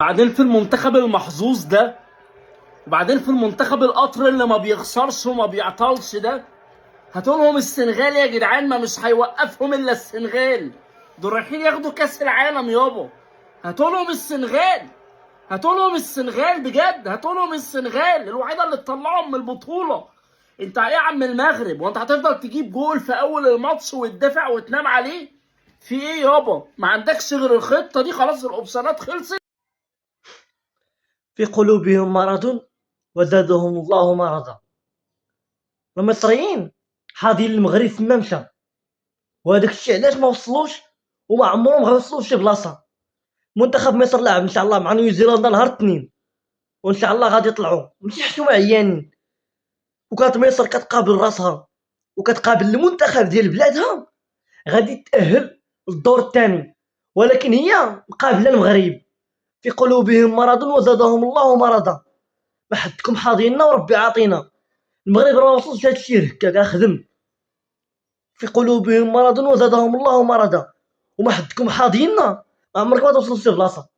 بعدين في المنتخب المحظوظ ده، وبعدين في المنتخب القطر اللي ما بيخسرش وما بيعطلش ده، هاتولهم السنغال يا جدعان، ما مش هيوقفهم الا السنغال. دول رايحين ياخدوا كاس العالم يابا. هاتولهم السنغال، هاتولهم السنغال بجد، هاتولهم السنغال الوحيده اللي تطلعهم من البطوله. انت ايه يا عم المغرب؟ وانت هتفضل تجيب جول في اول الماتش وتدافع وتنام عليه؟ في ايه يابا؟ ما عندكش غير الخطه دي؟ خلاص الاوبشنات خلصت. في قلوبهم مرض وزادهم الله مرضا. المصريين حاضين المغرب في ممشى، وهذاك الشيء علاش ما وصلوش وما عمرهم غيوصلوا لشي بلاصه. منتخب مصر لعب ان شاء الله مع نيوزيلندا نهار الاثنين، وان شاء الله غادي يطلعوا، ماشي حتى هما عيانين. وكانت مصر كتقابل راسها وكتقابل المنتخب ديال بلادها، غادي تأهل للدور الثاني، ولكن هي مقابله المغرب. في قلوبهم مرض وزادهم الله مرضا. ما حدكم حاضينا وربي عاطينا. المغرب راه وصلش لهاد الشيء هكاك خدم. في قلوبهم مرض وزادهم الله مرضا، وما حدكم حاضينا، ما عمرك ما توصل لشي بلاصه.